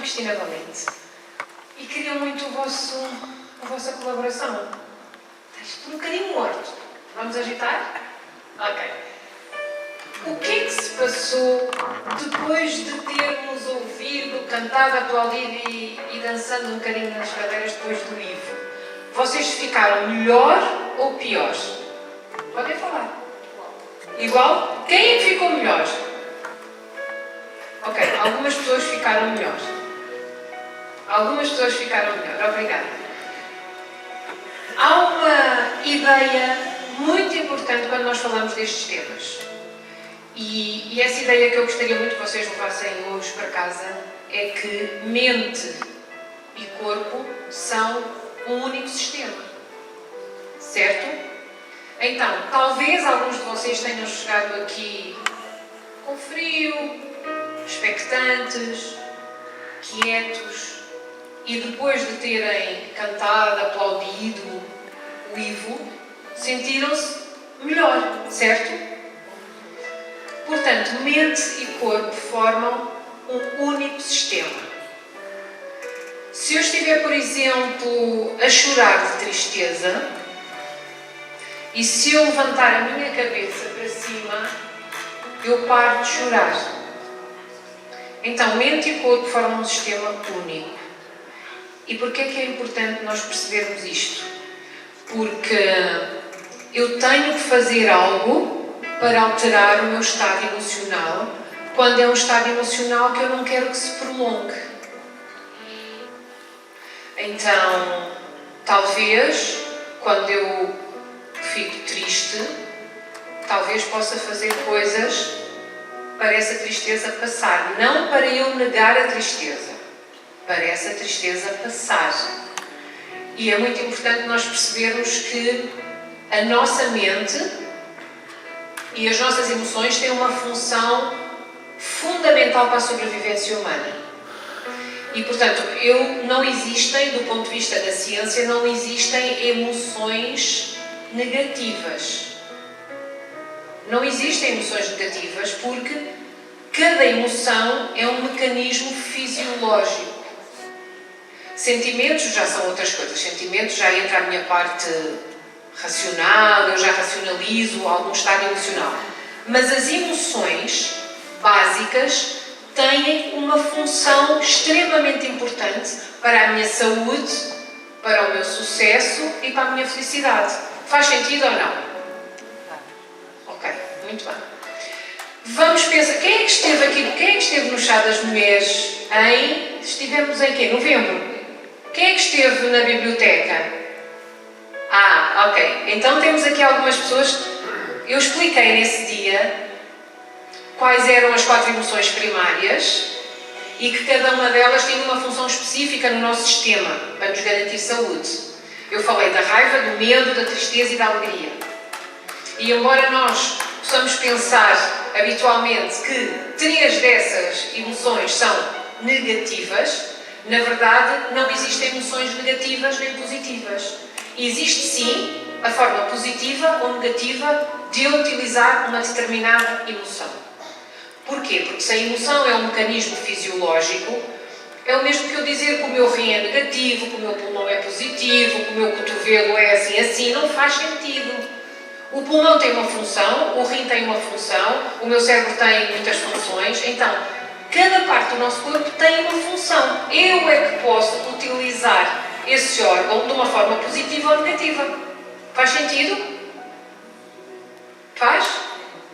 Cristina Valente e queria muito a vossa colaboração. Estás um bocadinho morto. Vamos agitar? Ok. O que é que se passou depois de termos ouvido, cantado, aplaudido e dançando um bocadinho nas cadeiras depois do Ivo? Vocês ficaram melhor ou pior? Podem falar. Igual? Quem é que ficou melhor? Ok, algumas pessoas ficaram melhor. Algumas pessoas ficaram melhor. Obrigada. Há uma ideia muito importante quando nós falamos destes temas. E essa ideia que eu gostaria muito que vocês levassem hoje para casa é que mente e corpo são um único sistema. Certo? Então, talvez alguns de vocês tenham chegado aqui com frio, expectantes, quietos, e depois de terem cantado, aplaudido o Ivo, sentiram-se melhor, certo? Portanto, mente e corpo formam um único sistema. Se eu estiver, por exemplo, a chorar de tristeza, e se eu levantar a minha cabeça para cima, eu paro de chorar. Então, mente e corpo formam um sistema único. E porquê é que é importante nós percebermos isto? Porque eu tenho que fazer algo para alterar o meu estado emocional, quando é um estado emocional que eu não quero que se prolongue. Então, talvez, quando eu fico triste, talvez possa fazer coisas para essa tristeza passar. Não para eu negar a tristeza, para essa tristeza passar. E é muito importante nós percebermos que a nossa mente e as nossas emoções têm uma função fundamental para a sobrevivência humana. E, portanto, não existem, do ponto de vista da ciência, não existem emoções negativas. Não existem emoções negativas porque cada emoção é um mecanismo fisiológico. Sentimentos já são outras coisas. Sentimentos já entra a minha parte racional, eu já racionalizo algum estado emocional. Mas as emoções básicas têm uma função extremamente importante para a minha saúde, para o meu sucesso e para a minha felicidade. Faz sentido ou não? Ok, muito bem. Vamos pensar, quem é que esteve aqui, quem é que esteve no Chá das Mulheres estivemos em quê? Novembro? Quem é que esteve na biblioteca? Ok. Então temos aqui algumas pessoas, eu expliquei nesse dia quais eram as 4 emoções primárias e que cada uma delas tinha uma função específica no nosso sistema para nos garantir saúde. Eu falei da raiva, do medo, da tristeza e da alegria. E embora nós possamos pensar habitualmente que 3 dessas emoções são negativas, na verdade não existem emoções negativas nem positivas. Existe sim a forma positiva ou negativa de eu utilizar uma determinada emoção. Porquê? Porque se a emoção é um mecanismo fisiológico, é o mesmo que eu dizer que o meu rim é negativo, que o meu pulmão é positivo, que o meu cotovelo é assim, não faz sentido. O pulmão tem uma função, o rim tem uma função, o meu cérebro tem muitas funções, então cada parte do nosso corpo tem uma função. Eu é que posso utilizar esse órgão de uma forma positiva ou negativa. Faz sentido? Faz?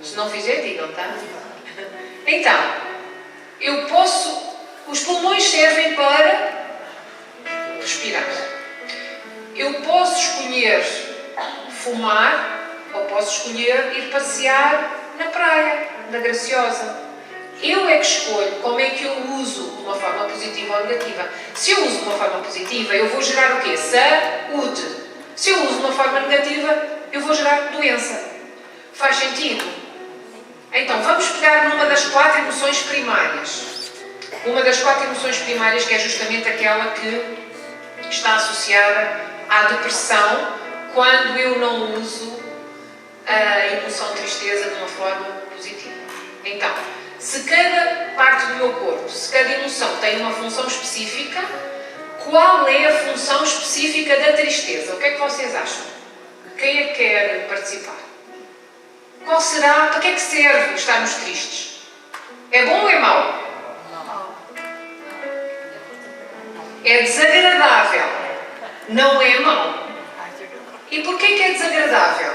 Se não fizer, digam, tá? Então, eu posso... Os pulmões servem para respirar. Eu posso escolher fumar ou posso escolher ir passear na praia, na Graciosa. Eu é que escolho como é que eu uso de uma forma positiva ou negativa. Se eu uso de uma forma positiva, eu vou gerar o quê? Saúde. Se eu uso de uma forma negativa, eu vou gerar doença. Faz sentido? Então, vamos pegar numa das 4 emoções primárias. Uma das 4 emoções primárias, que é justamente aquela que está associada à depressão, quando eu não uso a emoção tristeza de uma forma positiva. Então, Se cada parte do meu corpo, se cada emoção tem uma função específica, qual é a função específica da tristeza? O que é que vocês acham? Quem é que quer participar? Qual será? Para que é que serve estarmos tristes? É bom ou é mau? É desagradável. Não é mau. E porquê que é desagradável?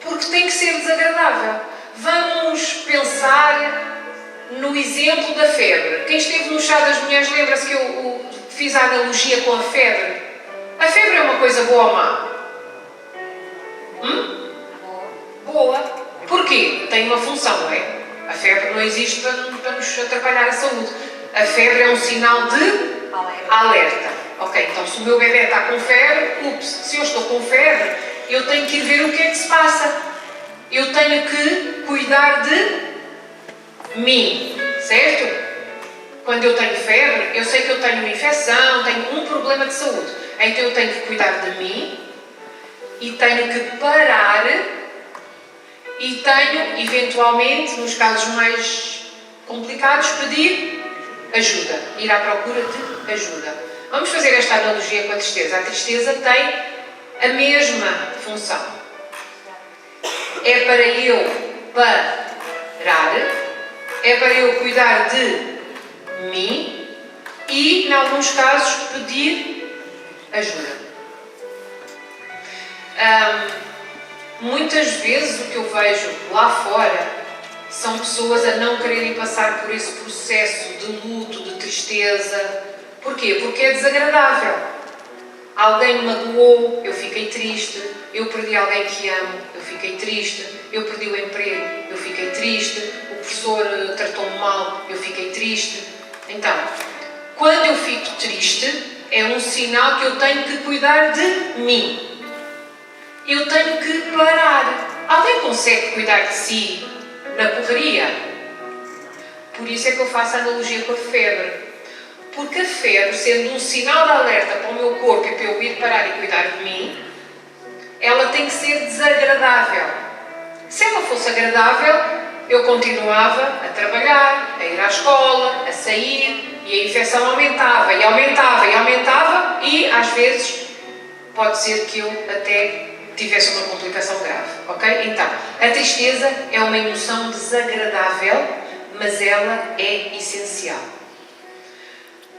Porque tem que ser desagradável. Vamos pensar no exemplo da febre. Quem esteve no chá das mulheres lembra-se que eu fiz a analogia com a febre. A febre é uma coisa boa ou má? Boa. Porquê? Tem uma função, não é? A febre não existe para nos atrapalhar a saúde. A febre é um sinal de alerta. Ok, então se o meu bebê está com febre, se eu estou com febre, eu tenho que ir ver o que é que se passa. Eu tenho que cuidar de mim, certo? Quando eu tenho febre, eu sei que eu tenho uma infecção, tenho um problema de saúde. Então eu tenho que cuidar de mim e tenho que parar e tenho, eventualmente, nos casos mais complicados, pedir ajuda, ir à procura de ajuda. Vamos fazer esta analogia com a tristeza. A tristeza tem a mesma função. É para eu parar, é para eu cuidar de mim e, em alguns casos, pedir ajuda. Muitas vezes o que eu vejo lá fora são pessoas a não quererem passar por esse processo de luto, de tristeza. Porquê? Porque é desagradável. Alguém me magoou, eu fiquei triste. Eu perdi alguém que amo, eu fiquei triste. Eu perdi o emprego, eu fiquei triste. O professor tratou-me mal, eu fiquei triste. Então, quando eu fico triste, é um sinal que eu tenho que cuidar de mim. Eu tenho que parar. Alguém consegue cuidar de si na correria? Por isso é que eu faço a analogia com a febre. Porque a febre, sendo um sinal de alerta para o meu corpo e para eu ir parar e cuidar de mim, ela tem que ser desagradável. Se ela fosse agradável, eu continuava a trabalhar, a ir à escola, a sair, e a infecção aumentava, e aumentava, e aumentava, e às vezes pode ser que eu até tivesse uma complicação grave, ok? Então, a tristeza é uma emoção desagradável, mas ela é essencial.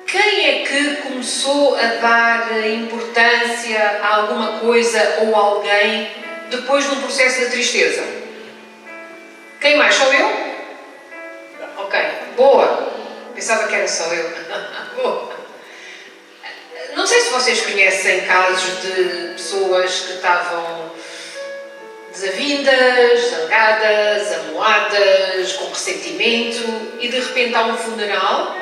Quem é que começou a dar importância a alguma coisa ou alguém depois de um processo de tristeza? Quem mais? Sou eu? Ok, boa. Pensava que era só eu. Boa. Não sei se vocês conhecem casos de pessoas que estavam desavindas, zangadas, amuadas, com ressentimento e de repente há um funeral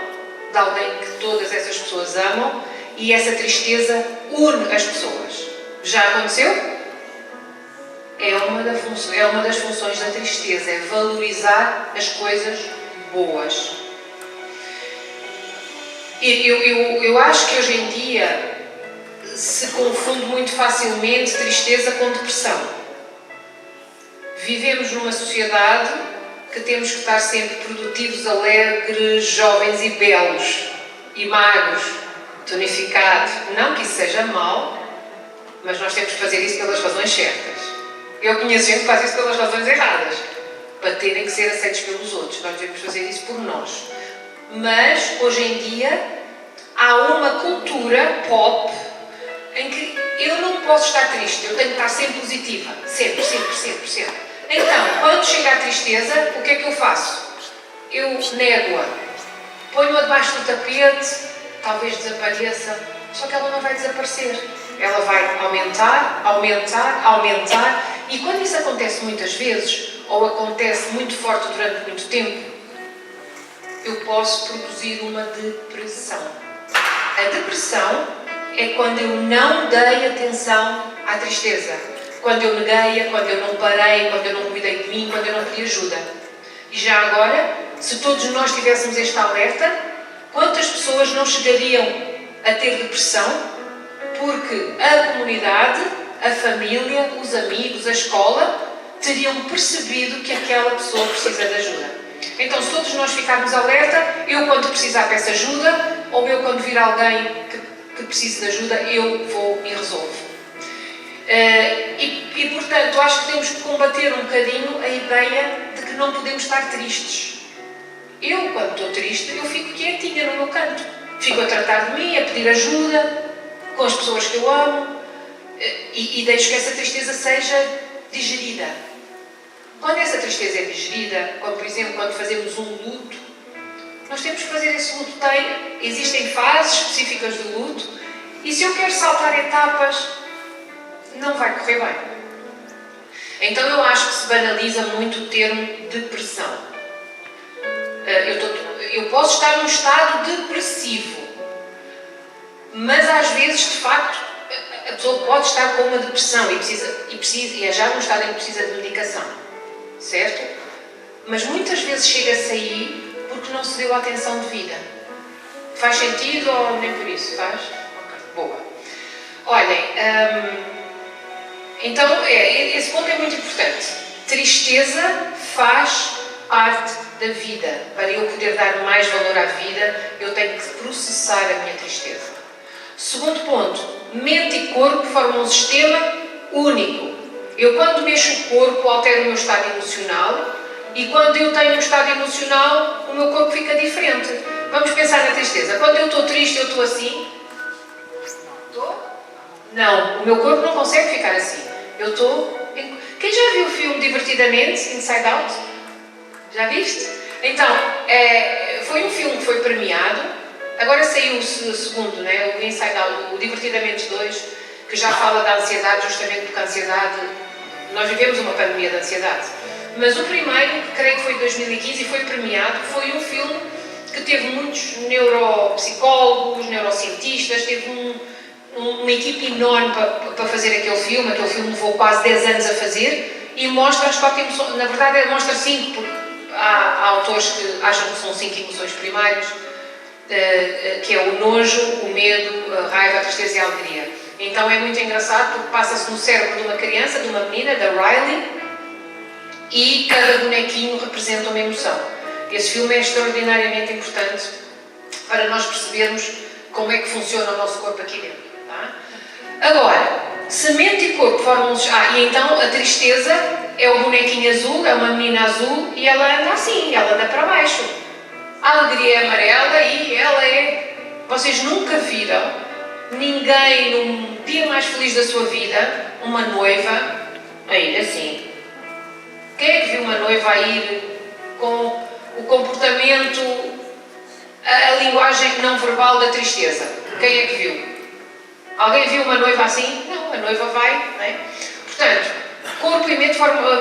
de alguém que todas essas pessoas amam e essa tristeza une as pessoas. Já aconteceu? É uma das funções da tristeza, é valorizar as coisas boas. Eu acho que hoje em dia se confunde muito facilmente tristeza com depressão. Vivemos numa sociedade que temos que estar sempre produtivos, alegres, jovens e belos, e magros, tonificados. Não que isso seja mau, mas nós temos que fazer isso pelas razões certas. Eu conheço gente que faz isso pelas razões erradas, para terem que ser aceitos pelos outros. Nós devemos fazer isso por nós. Mas, hoje em dia, há uma cultura pop em que eu não posso estar triste, eu tenho que estar sempre positiva. Sempre, sempre, sempre, sempre. Então, quando chega a tristeza, o que é que eu faço? Eu nego-a. Ponho-a debaixo do tapete, talvez desapareça, só que ela não vai desaparecer. Ela vai aumentar, aumentar, aumentar. E quando isso acontece muitas vezes, ou acontece muito forte durante muito tempo, eu posso produzir uma depressão. A depressão é quando eu não dei atenção à tristeza. Quando eu neguei-a, quando eu não parei, quando eu não cuidei de mim, quando eu não pedi ajuda. E já agora, se todos nós tivéssemos este alerta, quantas pessoas não chegariam a ter depressão? Porque a comunidade, a família, os amigos, a escola, teriam percebido que aquela pessoa precisa de ajuda. Então, se todos nós ficarmos alerta, eu quando precisar peço ajuda, ou eu quando vir alguém que precise de ajuda, eu vou e resolvo. Portanto, acho que temos que combater um bocadinho a ideia de que não podemos estar tristes. Eu, quando estou triste, eu fico quietinha no meu canto. Fico a tratar de mim, a pedir ajuda, com as pessoas que eu amo, e deixo que essa tristeza seja digerida. Quando essa tristeza é digerida, como por exemplo, quando fazemos um luto, nós temos que fazer esse luto. Existem fases específicas do luto, e se eu quero saltar etapas, não vai correr bem. Então eu acho que se banaliza muito o termo depressão. Eu posso estar num estado depressivo, mas às vezes, de facto, a pessoa pode estar com uma depressão e é já num estado em que precisa de medicação, certo? Mas muitas vezes chega-se aí porque não se deu a atenção devida. Faz sentido ou nem por isso? Faz? Ok, boa. Olhem, então esse ponto é muito importante. Tristeza faz parte da vida. Para eu poder dar mais valor à vida, eu tenho que processar a minha tristeza. Segundo ponto, mente e corpo formam um sistema único. Eu, quando mexo o corpo, altero o meu estado emocional, e quando eu tenho um estado emocional, o meu corpo fica diferente. Vamos pensar na tristeza. Quando eu estou triste, eu estou assim? Estou? Não, o meu corpo não consegue ficar assim. Eu estou... Quem já viu o filme Divertidamente, Inside Out? Já viste? Então, foi um filme que foi premiado. Agora saiu o segundo, né? O Inside Out, o Divertidamente 2, que já fala da ansiedade, justamente porque a ansiedade... Nós vivemos uma pandemia de ansiedade. Mas o primeiro, que creio que foi em 2015 e foi premiado, foi um filme que teve muitos neuropsicólogos, neurocientistas, teve uma equipe enorme para fazer aquele filme. Aquele filme levou quase 10 anos a fazer e mostra as 4 emoções. Na verdade, mostra 5, porque há autores que acham que são 5 emoções primárias, que é o nojo, o medo, a raiva, a tristeza e a alegria. Então é muito engraçado porque passa-se no cérebro de uma criança, de uma menina, da Riley, e cada bonequinho representa uma emoção. Esse filme é extraordinariamente importante para nós percebermos como é que funciona o nosso corpo aqui dentro. Tá? Agora, se mente e corpo formam... e então a tristeza é o bonequinho azul, é uma menina azul, e ela anda assim, ela anda para baixo. A alegria é amarela e ela é... Vocês nunca viram ninguém num dia mais feliz da sua vida, uma noiva, a ir assim. Quem é que viu uma noiva a ir com o comportamento, a linguagem não verbal da tristeza? Quem é que viu? Alguém viu uma noiva assim? Não, a noiva vai, não é? Portanto,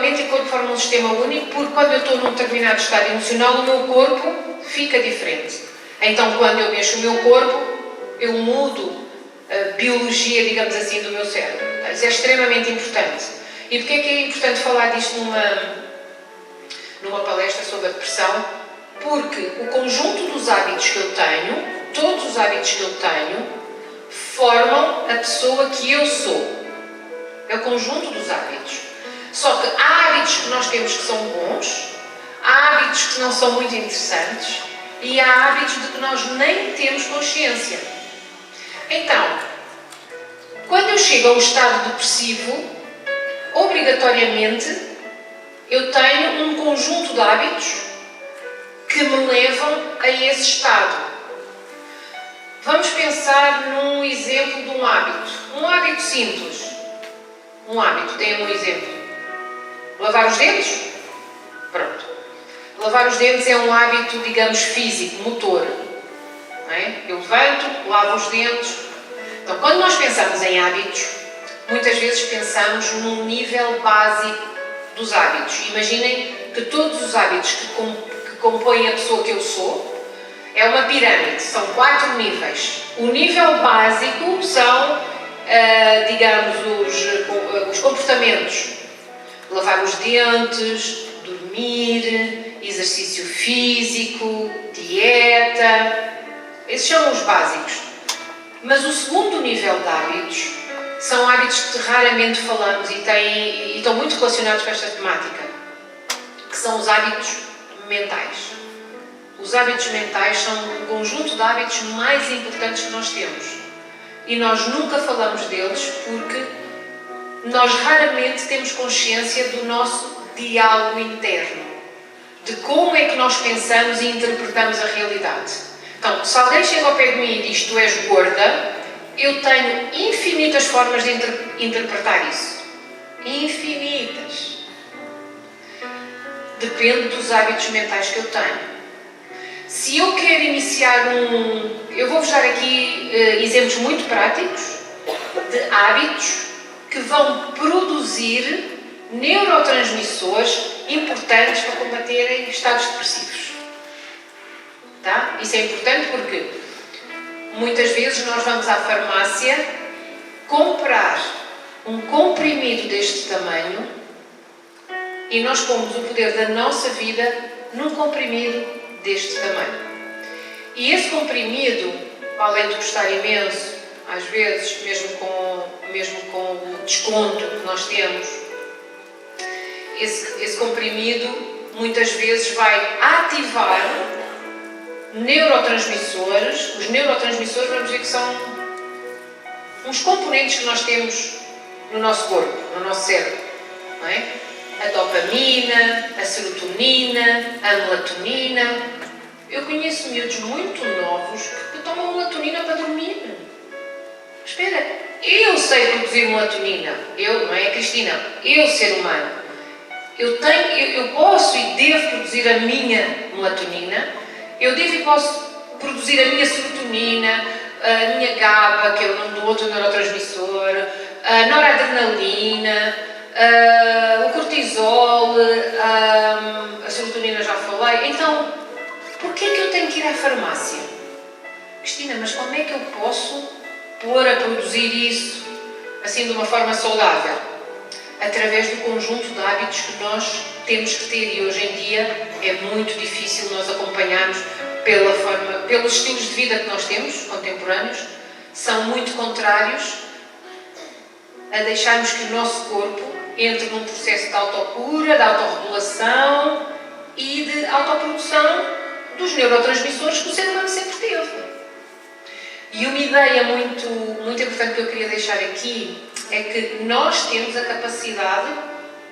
mente e corpo formam um sistema único, porque quando eu estou num determinado estado emocional, o meu corpo fica diferente. Então, quando eu mexo o meu corpo, eu mudo a biologia, digamos assim, do meu cérebro. Isso é extremamente importante. E porquê é que é importante falar disto numa palestra sobre a depressão? Porque o conjunto dos hábitos que eu tenho, todos os hábitos que eu tenho, formam a pessoa que eu sou. É o conjunto dos hábitos. Só que há hábitos que nós temos que são bons, há hábitos que não são muito interessantes e há hábitos de que nós nem temos consciência. Então, quando eu chego a um estado depressivo, obrigatoriamente eu tenho um conjunto de hábitos que me levam a esse estado. Vamos pensar num exemplo de um hábito. Um hábito simples. Um hábito, deem um exemplo. Lavar os dentes? Pronto. Lavar os dentes é um hábito, digamos, físico, motor. Não é? Eu levanto, lavo os dentes. Então, quando nós pensamos em hábitos, muitas vezes pensamos num nível básico dos hábitos. Imaginem que todos os hábitos que compõem a pessoa que eu sou é uma pirâmide, são 4 níveis. O nível básico são, digamos, os comportamentos. Lavar os dentes, dormir, exercício físico, dieta. Esses são os básicos. Mas o segundo nível de hábitos são hábitos que raramente falamos e estão muito relacionados com esta temática, que são os hábitos mentais. Os hábitos mentais são o conjunto de hábitos mais importantes que nós temos. E nós nunca falamos deles porque nós raramente temos consciência do nosso diálogo interno, de como é que nós pensamos e interpretamos a realidade. Então, se alguém chega ao pé de mim e diz tu és gorda, eu tenho infinitas formas de interpretar isso. Infinitas. Depende dos hábitos mentais que eu tenho. Se eu quero iniciar eu vou-vos dar aqui exemplos muito práticos de hábitos que vão produzir neurotransmissores importantes para combaterem estados depressivos. Tá? Isso é importante porque muitas vezes nós vamos à farmácia comprar um comprimido deste tamanho e nós pomos o poder da nossa vida num comprimido deste tamanho. E esse comprimido, além de custar imenso, às vezes, mesmo com o desconto que nós temos, esse comprimido muitas vezes vai ativar neurotransmissores. Os neurotransmissores, vamos dizer que são uns componentes que nós temos no nosso corpo, no nosso cérebro, não é? A dopamina, a serotonina, a melatonina. Eu conheço miúdos muito novos que tomam melatonina para dormir. Espera, eu sei produzir melatonina. Eu, não é a Cristina, eu ser humano. Eu posso e devo produzir a minha melatonina. Eu devo e posso produzir a minha serotonina, a minha GABA, que é o nome do outro neurotransmissor, a noradrenalina, o cortisol, a serotonina já falei. Então, porquê é que eu tenho que ir à farmácia? Cristina, mas como é que eu posso pôr a produzir isso assim de uma forma saudável? Através do conjunto de hábitos que nós temos que ter, e hoje em dia é muito difícil nós acompanharmos pelos estilos de vida que nós temos, contemporâneos, são muito contrários a deixarmos que o nosso corpo entre num processo de autocura, de autorregulação e de autoprodução dos neurotransmissores que o ser humano sempre teve. E uma ideia muito importante que eu queria deixar aqui é que nós temos a capacidade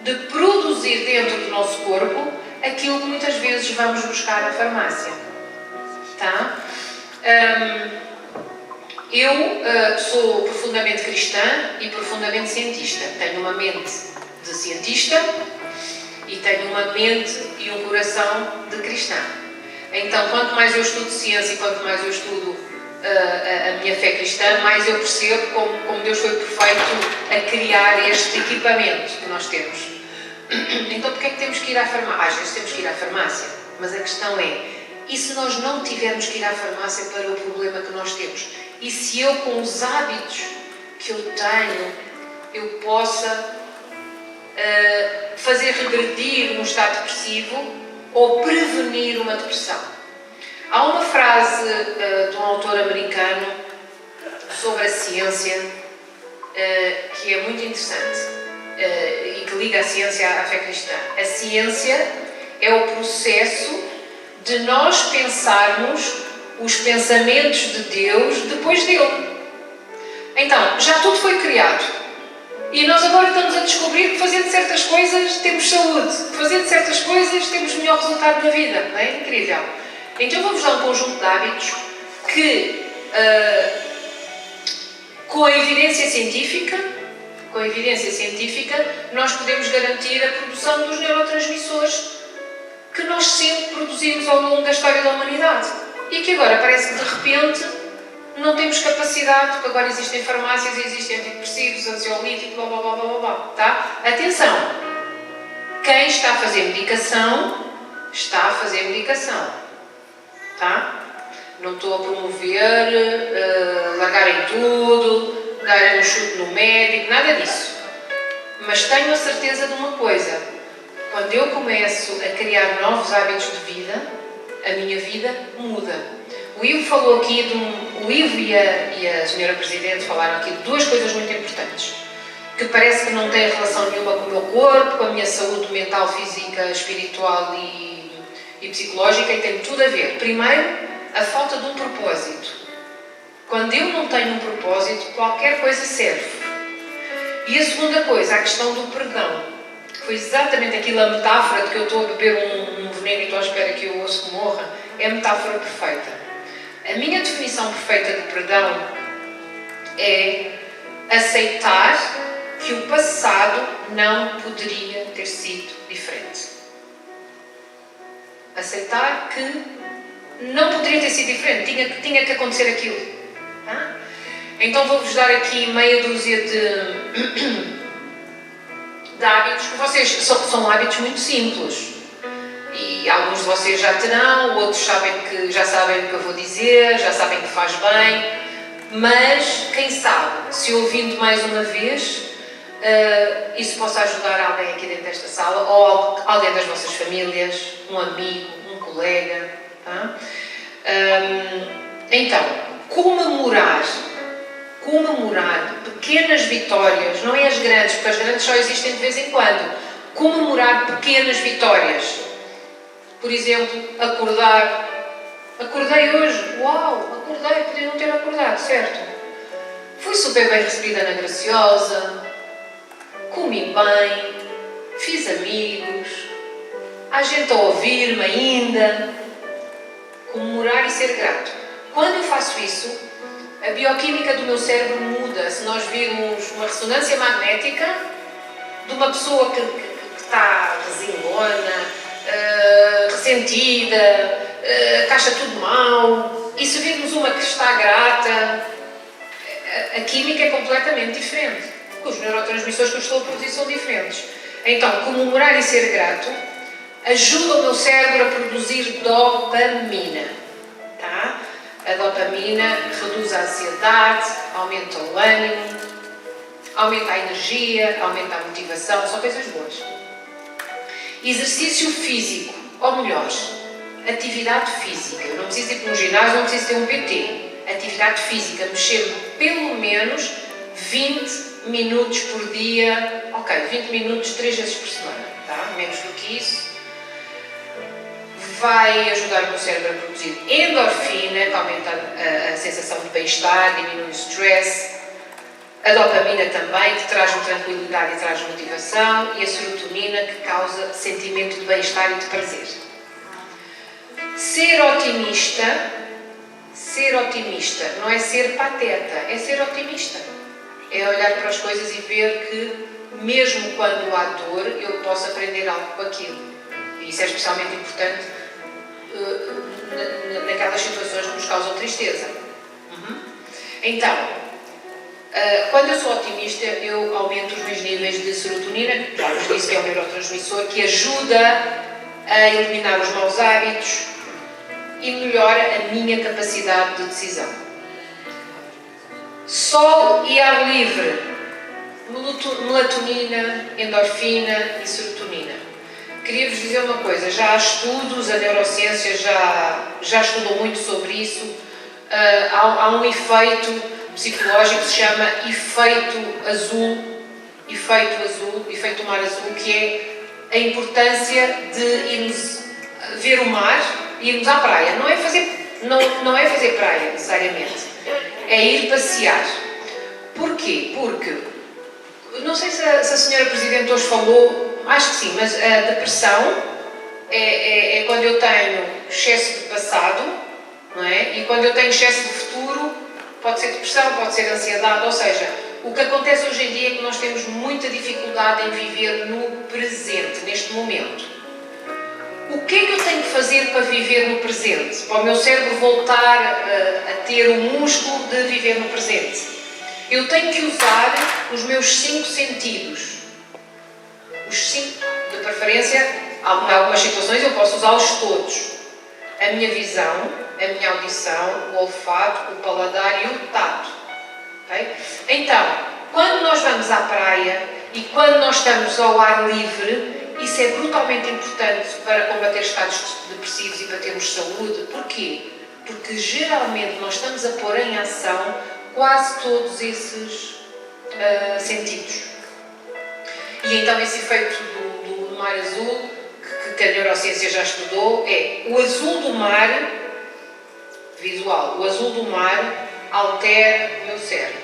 de produzir dentro do nosso corpo aquilo que muitas vezes vamos buscar na farmácia. Tá? Eu sou profundamente cristã e profundamente cientista. Tenho uma mente de cientista e tenho uma mente e um coração de cristã. Então, quanto mais eu estudo ciência e quanto mais eu estudo a minha fé cristã, mais eu percebo como Deus foi perfeito a criar este equipamento que nós temos. Então, porquê é que temos que ir à farmácia? Às vezes temos que ir à farmácia, mas a questão é, e se nós não tivermos que ir à farmácia para o problema que nós temos? E se eu, com os hábitos que eu tenho, eu possa fazer regredir um estado depressivo ou prevenir uma depressão? Há uma frase de um autor americano sobre a ciência que é muito interessante e que liga a ciência à fé cristã. A ciência é o processo de nós pensarmos os pensamentos de Deus depois dele. Então, já tudo foi criado. E nós agora estamos a descobrir que fazendo certas coisas temos saúde, que fazendo certas coisas temos melhor resultado na vida. Não é incrível? Então vamos dar um conjunto de hábitos que, com a evidência científica, nós podemos garantir a produção dos neurotransmissores que nós sempre produzimos ao longo da história da humanidade. E que agora parece que de repente não temos capacidade, porque agora existem farmácias, existem antidepressivos, ansiolíticos, blá blá blá blá blá. Tá? Atenção! Quem está a fazer medicação, está a fazer medicação. Tá? Não estou a promover largarem tudo, darem um chute no médico, nada disso. Mas tenho a certeza de uma coisa: quando eu começo a criar novos hábitos de vida, a minha vida muda. O Ivo falou aqui o Ivo e a senhora Presidente falaram aqui de duas coisas muito importantes, que parece que não têm relação nenhuma com o meu corpo, com a minha saúde mental, física, espiritual e e psicológica e tem tudo a ver. Primeiro, a falta de um propósito. Quando eu não tenho um propósito, qualquer coisa serve. E a segunda coisa, a questão do perdão. Foi exatamente aquilo, a metáfora de que eu estou a beber um veneno e estou à espera que o osso morra. É a metáfora perfeita. A minha definição perfeita de perdão é aceitar que o passado não poderia ter sido diferente. Aceitar que não poderia ter sido diferente, tinha que acontecer aquilo. Tá? Então vou-vos dar aqui meia dúzia de hábitos que vocês são hábitos muito simples. E alguns de vocês já terão, outros já sabem o que eu vou dizer, já sabem que faz bem, mas quem sabe, se ouvindo mais uma vez, isso possa ajudar alguém aqui dentro desta sala, ou alguém das vossas famílias, um amigo, um colega. Tá? Então, comemorar pequenas vitórias, não é as grandes, porque as grandes só existem de vez em quando. Comemorar pequenas vitórias. Por exemplo, acordei hoje, uau, acordei, podia não ter acordado, certo? Fui super bem recebida na Graciosa, comi bem, fiz amigos, há gente a ouvir-me ainda. Comemorar e ser grato. Quando eu faço isso, a bioquímica do meu cérebro muda. Se nós virmos uma ressonância magnética de uma pessoa que está resingona, ressentida, que acha tudo mal, e se virmos uma que está grata, a química é completamente diferente. Os neurotransmissores que eu estou a produzir são diferentes. Então, comemorar e ser grato ajuda o meu cérebro a produzir dopamina. Tá? A dopamina reduz a ansiedade, aumenta o ânimo, aumenta a energia, aumenta a motivação, são coisas boas. Exercício físico, ou melhor, atividade física. Eu não preciso ir para um ginásio, não preciso ter um PT. Atividade física, mexer pelo menos 20 minutos por dia, 20 minutos 3 vezes por semana, tá? Menos do que isso. Vai ajudar o meu cérebro a produzir endorfina, que aumenta a sensação de bem-estar, diminui o stress. A dopamina também, que traz tranquilidade e traz motivação. E a serotonina, que causa sentimento de bem-estar e de prazer. Ser otimista não é ser pateta, é ser otimista. É olhar para as coisas e ver que, mesmo quando há dor, eu posso aprender algo com aquilo. E isso é especialmente importante naquelas situações que nos causam tristeza. Então, quando eu sou otimista, eu aumento os meus níveis de serotonina, que já vos disse que é um neurotransmissor que ajuda a eliminar os maus hábitos e melhora a minha capacidade de decisão. Sol e ar livre, melatonina, endorfina e serotonina. Queria-vos dizer uma coisa, já há estudos, a neurociência já estudou muito sobre isso. Há um efeito psicológico que se chama efeito mar azul, que é a importância de irmos ver o mar e irmos à praia. Não é fazer praia, necessariamente. É ir passear. Porquê? Porque, não sei se a senhora Presidente hoje falou, acho que sim, mas a depressão é quando eu tenho excesso de passado, não é? E quando eu tenho excesso de futuro, pode ser depressão, pode ser ansiedade, ou seja, o que acontece hoje em dia é que nós temos muita dificuldade em viver no presente, neste momento. O que é que eu tenho que fazer para viver no presente? Para o meu cérebro voltar a ter o músculo de viver no presente? Eu tenho que usar os meus 5 sentidos. Os 5, de preferência, em algumas situações eu posso usá-los todos. A minha visão, a minha audição, o olfato, o paladar e o tato. Okay? Então, quando nós vamos à praia e quando nós estamos ao ar livre, isso é brutalmente importante para combater estados depressivos e para termos saúde. Porquê? Porque geralmente nós estamos a pôr em ação quase todos esses sentidos. E então esse efeito do mar azul, que que a neurociência já estudou, é o azul do mar, visual, o azul do mar altera o meu cérebro.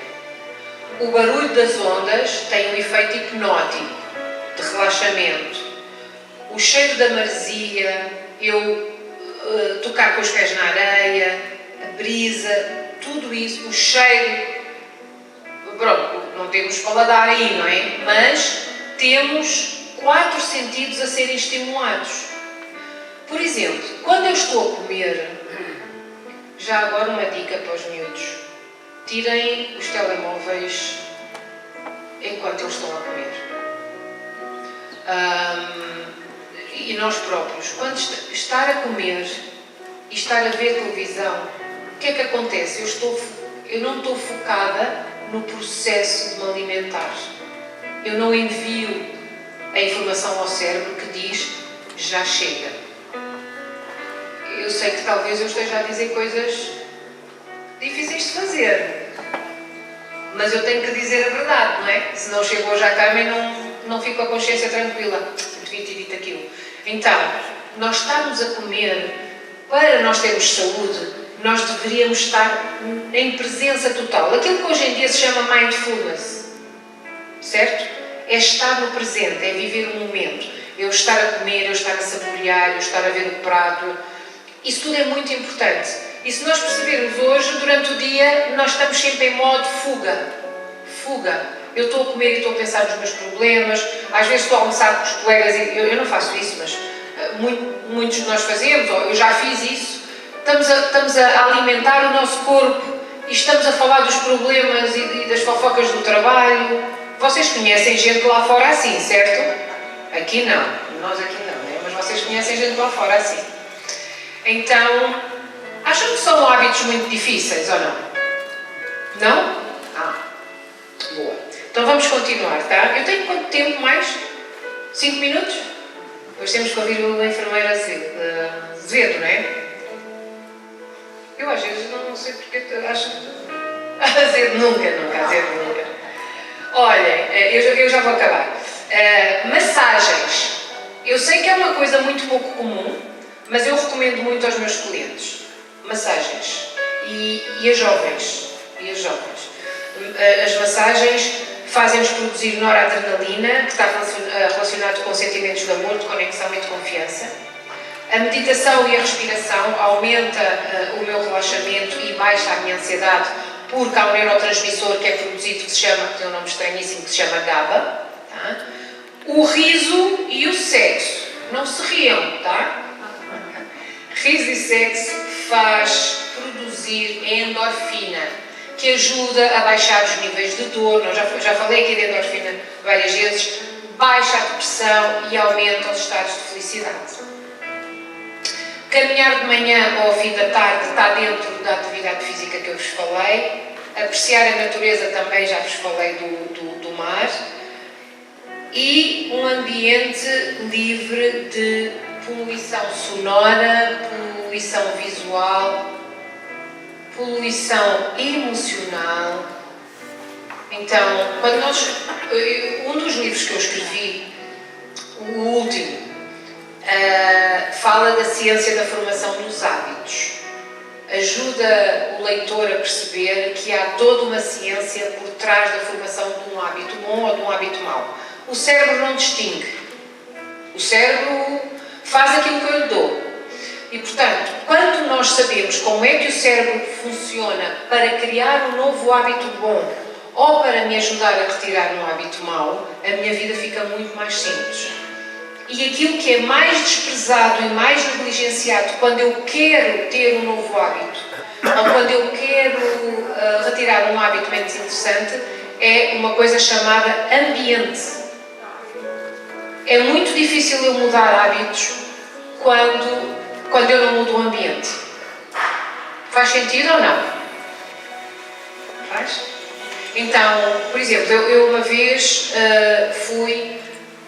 O barulho das ondas tem um efeito hipnótico, de relaxamento. O cheiro da maresia, eu tocar com os pés na areia, a brisa, tudo isso, o cheiro, pronto, não temos paladar aí, não é? Mas temos 4 sentidos a serem estimulados. Por exemplo, quando eu estou a comer, já agora uma dica para os miúdos, tirem os telemóveis enquanto eles estão a comer. E nós próprios, quando estar a comer e estar a ver televisão, o que é que acontece? Eu não estou focada no processo de me alimentar. Eu não envio a informação ao cérebro que diz já chega. Eu sei que talvez eu esteja a dizer coisas difíceis de fazer, mas eu tenho que dizer a verdade, não é? Se não chego hoje à cama e não fico com a consciência tranquila. Devia ter dito aquilo. Então, nós estamos a comer, para nós termos saúde, nós deveríamos estar em presença total. Aquilo que hoje em dia se chama mindfulness, certo? É estar no presente, é viver o momento. Eu estar a comer, eu estar a saborear, eu estar a ver o prato. Isso tudo é muito importante. E se nós percebermos hoje, durante o dia, nós estamos sempre em modo fuga. Fuga. Eu estou a comer e estou a pensar nos meus problemas. Às vezes estou a almoçar com os colegas e eu não faço isso, mas muitos de nós fazemos, ou eu já fiz isso. Estamos a alimentar o nosso corpo e estamos a falar dos problemas e das fofocas do trabalho. Vocês conhecem gente lá fora assim, certo? Aqui não. Nós aqui não, né? Mas vocês conhecem gente lá fora assim. Então, acham que são hábitos muito difíceis ou não? Não? Boa. Então vamos continuar, tá? Eu tenho quanto tempo mais? 5 minutos? Depois temos que ouvir uma enfermeira Azevedo, não é? Eu às vezes não sei porque acho que... Azevedo nunca. Olhem, eu já vou acabar. Massagens. Eu sei que é uma coisa muito pouco comum, mas eu recomendo muito aos meus clientes. Massagens. E as jovens. As massagens fazem-nos produzir noradrenalina, que está relacionado com sentimentos de amor, de conexão e de confiança. A meditação e a respiração aumenta o meu relaxamento e baixa a minha ansiedade, porque há um neurotransmissor que é produzido que se chama, que tem um nome estranhíssimo, que se chama GABA. Tá? O riso e o sexo. Não se riam, tá? Riso e sexo faz produzir endorfina, que ajuda a baixar os níveis de dor. Eu já falei aqui de endorfina várias vezes. Baixa a depressão e aumenta os estados de felicidade. Caminhar de manhã ou ao fim da tarde está dentro da atividade física que eu vos falei. Apreciar a natureza também, já vos falei do mar. E um ambiente livre de poluição sonora, poluição visual, poluição emocional. Então, um dos livros que eu escrevi, o último, fala da ciência da formação dos hábitos. Ajuda o leitor a perceber que há toda uma ciência por trás da formação de um hábito bom ou de um hábito mau. O cérebro não distingue. O cérebro faz aquilo que eu lhe dou. E, portanto, quando nós sabemos como é que o cérebro funciona para criar um novo hábito bom ou para me ajudar a retirar um hábito mau, a minha vida fica muito mais simples. E aquilo que é mais desprezado e mais negligenciado quando eu quero ter um novo hábito ou quando eu quero retirar um hábito menos interessante é uma coisa chamada ambiente. É muito difícil eu mudar hábitos quando eu não mudo o ambiente. Faz sentido ou não? Faz? Então, por exemplo, eu uma vez fui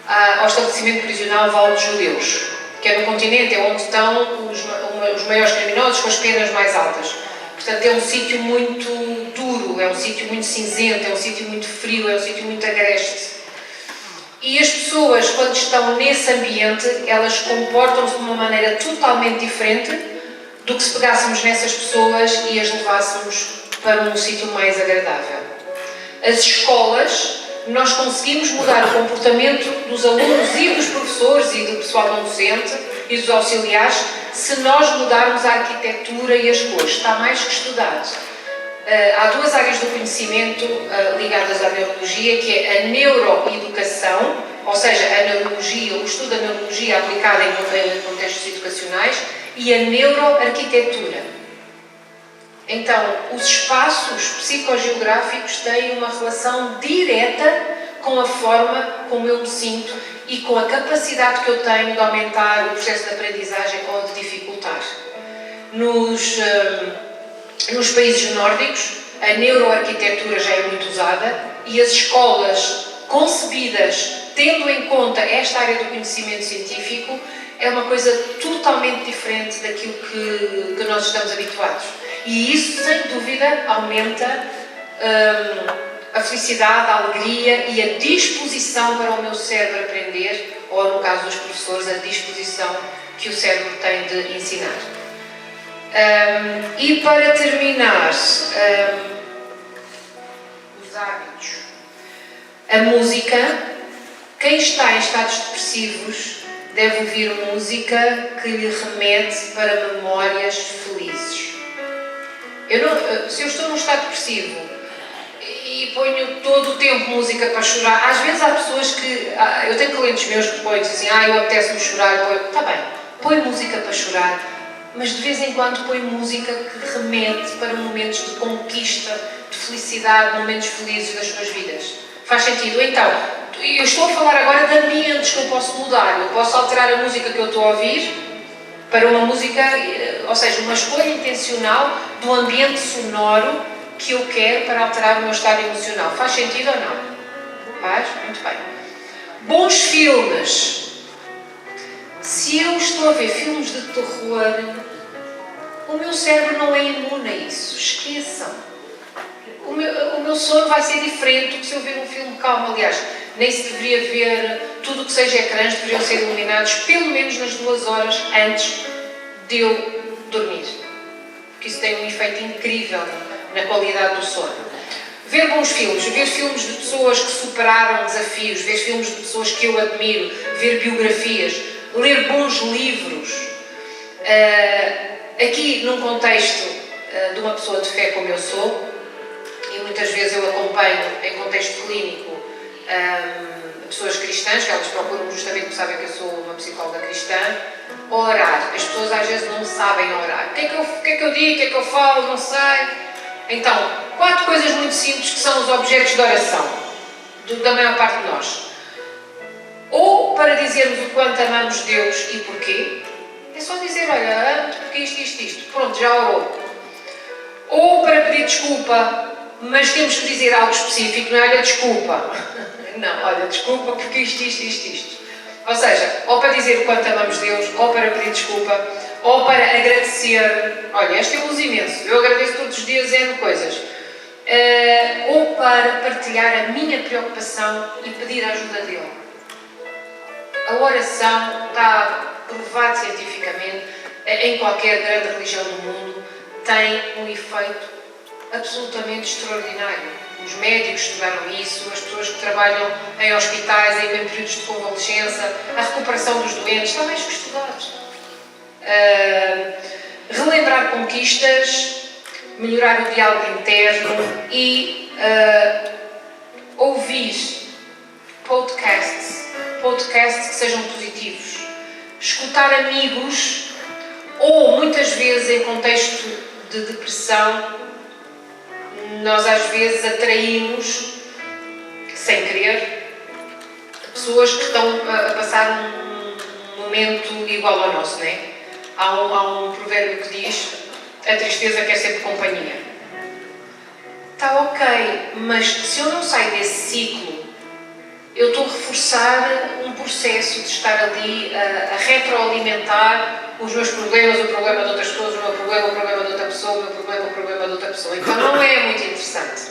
ao estabelecimento prisional Vale dos Judeus, que é no continente, é onde estão os maiores criminosos com as penas mais altas. Portanto, é um sítio muito duro, é um sítio muito cinzento, é um sítio muito frio, é um sítio muito agreste. E as pessoas, quando estão nesse ambiente, elas comportam-se de uma maneira totalmente diferente do que se pegássemos nessas pessoas e as levássemos para um sítio mais agradável. As escolas, nós conseguimos mudar o comportamento dos alunos e dos professores e do pessoal não docente e dos auxiliares se nós mudarmos a arquitetura e as cores. Está mais que estudado. Há duas áreas do conhecimento ligadas à neurologia, que é a neuroeducação, ou seja, a neurologia, o estudo da neurologia aplicada em contextos educacionais, e a neuroarquitetura. Então, os espaços psicogeográficos têm uma relação direta com a forma como eu me sinto e com a capacidade que eu tenho de aumentar o processo de aprendizagem ou de dificultar. Nos países nórdicos, a neuroarquitetura já é muito usada e as escolas concebidas tendo em conta esta área do conhecimento científico é uma coisa totalmente diferente daquilo que nós estamos habituados. E isso, sem dúvida, aumenta a felicidade, a alegria e a disposição para o meu cérebro aprender, ou no caso dos professores, a disposição que o cérebro tem de ensinar. E para terminar, os hábitos. A música, quem está em estados depressivos deve ouvir música que lhe remete para memórias felizes. Se eu estou num estado depressivo e ponho todo o tempo música para chorar, às vezes há pessoas que... eu tenho clientes meus que põem assim, eu apetece-me chorar, está bem, põe música para chorar, mas de vez em quando põe música que remete para momentos de conquista, de felicidade, momentos felizes das suas vidas. Faz sentido? Então, eu estou a falar agora de ambientes que eu posso mudar. Eu posso alterar a música que eu estou a ouvir para uma música, ou seja, uma escolha intencional do ambiente sonoro que eu quero para alterar o meu estado emocional. Faz sentido ou não? Faz? Muito bem. Bons filmes. Se eu estou a ver filmes de terror, o meu cérebro não é imune a isso. Esqueçam. O meu sono vai ser diferente do que se eu ver um filme calmo. Aliás, nem se deveria ver tudo o que seja ecrãs, deveriam ser eliminados pelo menos nas 2 horas antes de eu dormir. Porque isso tem um efeito incrível na qualidade do sono. Ver bons filmes, ver filmes de pessoas que superaram desafios, ver filmes de pessoas que eu admiro, ver biografias, ler bons livros. Aqui, num contexto de uma pessoa de fé como eu sou, e muitas vezes eu acompanho em contexto clínico pessoas cristãs, que elas procuram justamente porque sabem que eu sou uma psicóloga cristã, orar. As pessoas às vezes não sabem orar. O que é que eu digo, o que é que eu falo, não sei. Então, 4 coisas muito simples que são os objetos de oração da maior parte de nós. Ou para dizermos o quanto amamos Deus e porquê. É só dizer, olha, amo-te porque isto. Pronto, já orou. Ou para pedir desculpa, mas temos que dizer algo específico, não é? Olha, desculpa. Não, olha, desculpa porque isto. Ou seja, ou para dizer o quanto amamos Deus, ou para pedir desculpa, ou para agradecer. Olha, esta eu uso imenso, eu agradeço todos os dias N coisas. Ou para partilhar a minha preocupação e pedir a ajuda dele. A oração está provado cientificamente, em qualquer grande religião do mundo, tem um efeito absolutamente extraordinário. Os médicos estudaram isso, as pessoas que trabalham em hospitais, em períodos de convalescença, a recuperação dos doentes, está mais que estudado. Relembrar conquistas, melhorar o diálogo interno e ouvir podcasts que sejam positivos. Escutar amigos, ou muitas vezes em contexto de depressão, nós às vezes atraímos, sem querer, pessoas que estão a passar um momento igual ao nosso, não é? Há um provérbio que diz: a tristeza quer sempre companhia. Está ok, mas se eu não saio desse ciclo, eu estou a reforçar um processo de estar ali a retroalimentar os meus problemas, o problema de outras pessoas, o meu problema, o problema de outra pessoa, o meu problema, o problema de outra pessoa. Então não é muito interessante.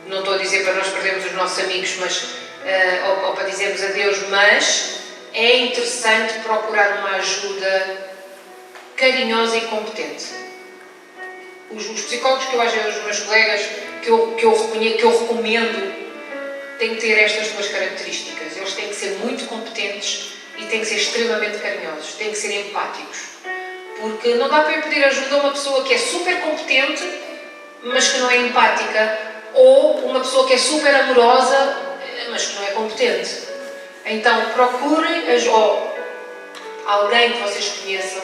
Não estou a dizer para nós perdermos os nossos amigos, mas ou para dizermos adeus, mas é interessante procurar uma ajuda carinhosa e competente. Os psicólogos que eu vejo, os meus colegas, que eu recomendo, têm que ter estas duas características. Eles têm que ser muito competentes e têm que ser extremamente carinhosos, têm que ser empáticos. Porque não dá para eu pedir ajuda a uma pessoa que é super competente, mas que não é empática, ou uma pessoa que é super amorosa, mas que não é competente. Então, procurem ou alguém que vocês conheçam,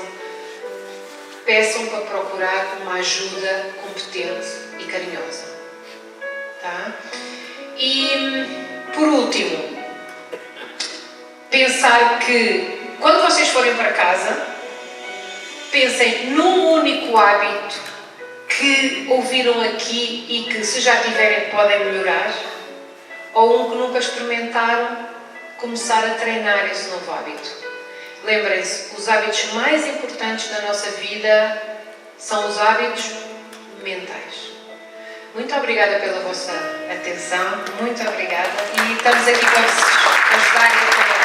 peçam para procurar uma ajuda competente e carinhosa. Tá? E, por último, pensar que, quando vocês forem para casa, pensem num único hábito que ouviram aqui e que, se já tiverem, podem melhorar, ou um que nunca experimentaram, começar a treinar esse novo hábito. Lembrem-se, os hábitos mais importantes da nossa vida são os hábitos mentais. Muito obrigada pela vossa atenção, muito obrigada, e estamos aqui para vos ajudar e apoiar.